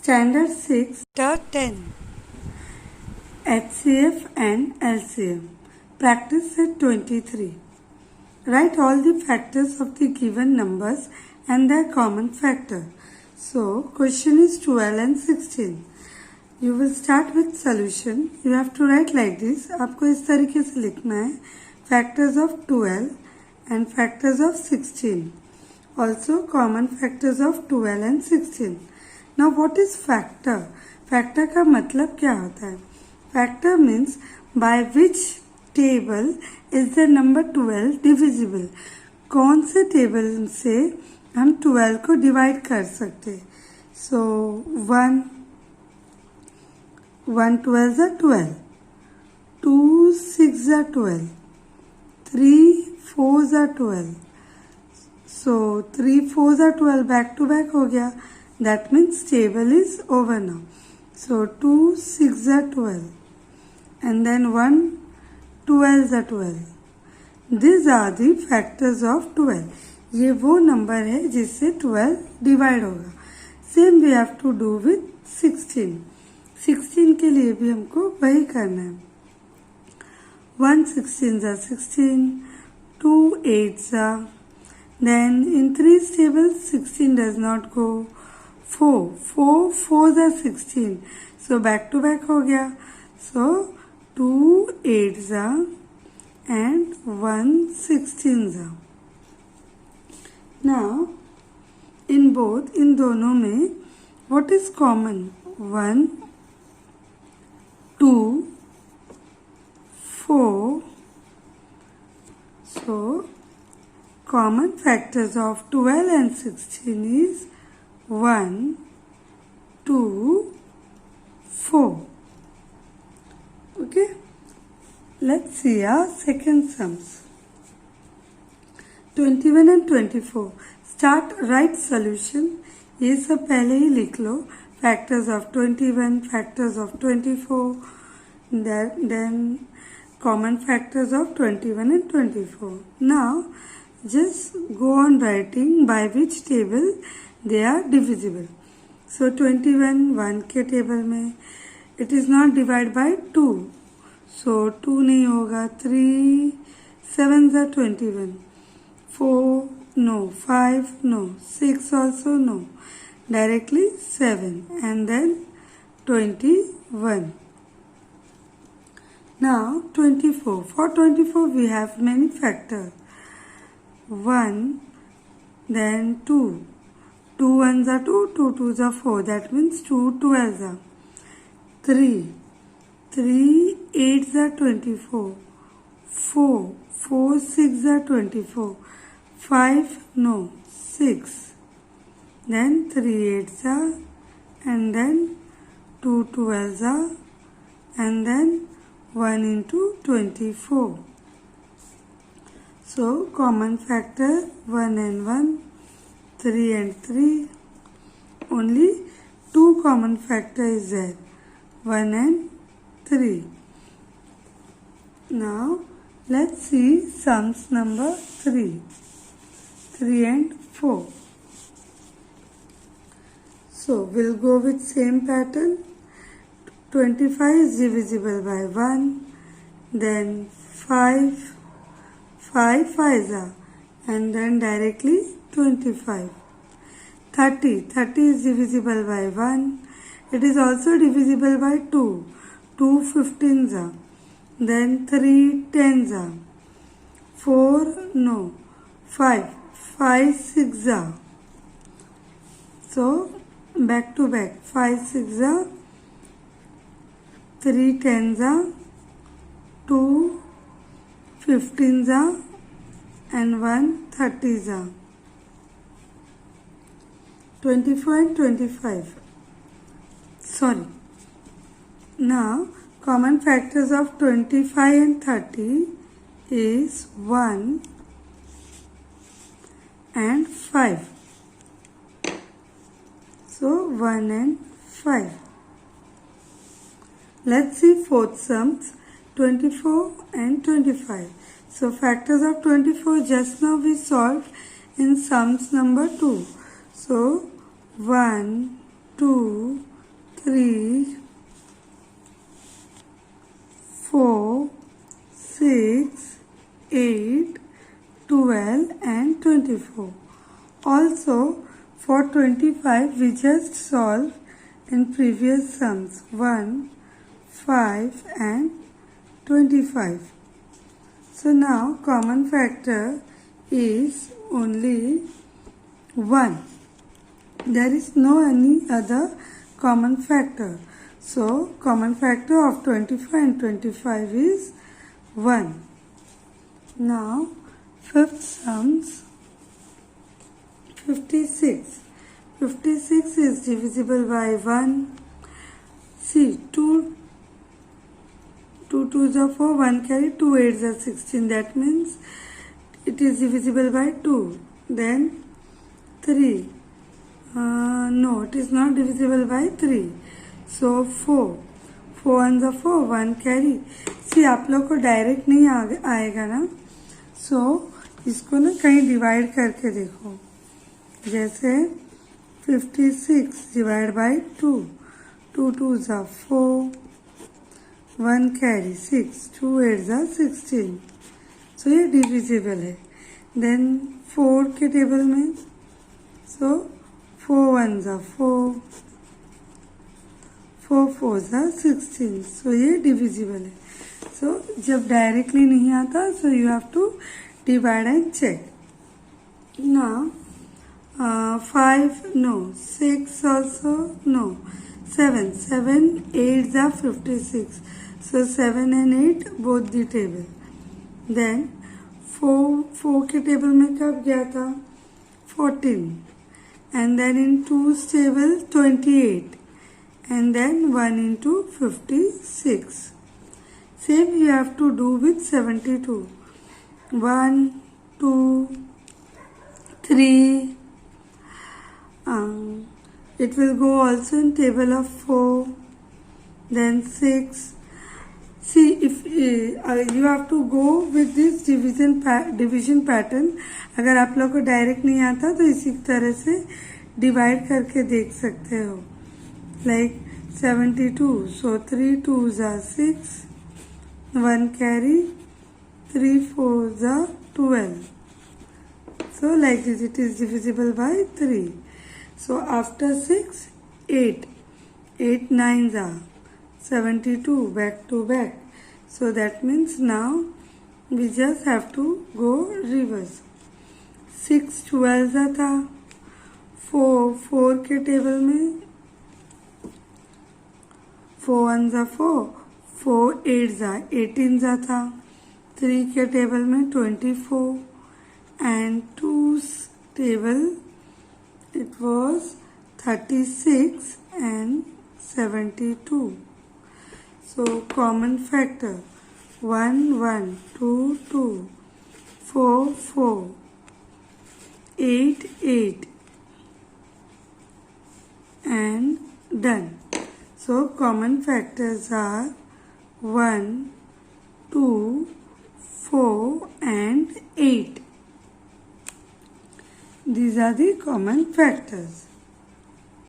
Standard 6 Chapter 10. HCF and LCM. Practice set 23. Write all the factors of the given numbers and their common factor. So, question is 12 and 16. You will start with solution. You have to write like this. आपको इस तरीके से लिखना है. Factors of 12 and factors of 16. Also, common factors of 12 and 16. Now what is factor? Factor का मतलब क्या होता है? Factor means by which table is the number 12 divisible? कौन से टेबल से हम 12 को डिवाइड कर सकते? So 1 12 are 12, 2 6 are 12, 3 4 are 12. So 3 4 are 12 back to back हो गया. That means table is over now. So 2 6 are 12 and then 1 12 are 12. These are the factors of 12. ये वो नंबर है जिससे 12 डिवाइड होगा. Same we have to do with 16. 16 के लिए भी हमको वही करना है. 1 16 are 16, 2 8s are. Then in 3's table 16 does not go. 4 4s are 16. So back to back हो गया. So 2 8s are and 1 16s are. Now in both, इन दोनों में what is common? 1 2 4. So common factors of 12 and 16 is 1 2 4. Okay, let's see our second sums. 21 and 24. Start write solution. ये सब पहले ही लिख लो. Factors of 21, factors of 24, then common factors of 21 and 24. Now just go on writing by which table they are divisible. So 21 1 के table में it is not divided by 2. So 2 नहीं होगा. 3 7s are 21. 4 no. 5 no. 6 also no. Directly 7 and then 21. Now 24. For 24 we have many factors. 1 then 2. 2 1s are 2, 2 2s are 4. That means 2 12s are. 3 8s are 24. 4 6 are 24. 5 no. 6. Then 3 8s are and then 2 12s are and then 1 into 24. So common factor 1 and 1, 3 and 3. Only 2 common factor is there, 1 and 3. Now let's see sums number 3 and 4. So we'll go with same pattern. 25 is divisible by 1, then 5 5s are and then directly 25. 30 is divisible by 1. It is also divisible by 2. 2 15s are. Then 3 10s are. 4 no. 5 6 are. So back to back. 5 6 are. 3 10s are. 2 15s are and 1 30s are. 24 and 25. Sorry. Now common factors of 25 and 30 is 1 and 5. So 1 and 5. Let's see fourth sums. 24 and 25. So factors of 24 just now we solved in sums number 2. So 1 2 3, 4, 6, 8, 12 and 24. Also, for 25 we just solved in previous sums 1, 5 and 25. So now common factor is only 1. There is no any other common factor. So common factor of 25 and 25 is 1. Now fifth sums 56. 56 is divisible by 1. See, 2 2s are 4, 1 carry, 2 8s are 16. That means it is divisible by 2. Then 3. No, it is not divisible by 3. So 4. 4 1s are 4, 1 carry. See, आप लोग को direct नहीं आएगा ना. So इसको ना कहीं divide करके देखो. जैसे 56 divided by 2. 2 2s are 4. 1 carry 6. 2 8s are 16. So ये डिविजिबल है. Then 4 के टेबल में, so 4 1s are 4. 4 4s are 16. So ये डिविजिबल है. So जब डायरेक्टली नहीं आता, so you have to divide and check. Now 5 no, 6 also no, 7 8s are 56. So 7 and 8 both the table. Then 4 के table में कब गया था? 14. And then in 2's table 28. And then 1 into 56. Same you have to do with 72. 1, 2, 3. It will go also in table of 4. Then 6. See, if you have to go with this division pattern. अगर आप लोग को direct नहीं आता तो इसी तरह से डिवाइड करके देख सकते हो. Like 72. So 3 2s are 6. 1 carry. 3 4s are 12. So like this it is divisible by 3. So after 6, 8. 8 9s are 72 back to back. So that means now we just have to go reverse. 6 12s था. 4 के table में 4 1s are 4. 4 8s are 18 था. 3 के table में 24. And 2's table it was 36 and 72. So common factor 1 1 2 2 4 4 8 8 and done. So common factors are 1 2 4 and 8. These are the common factors.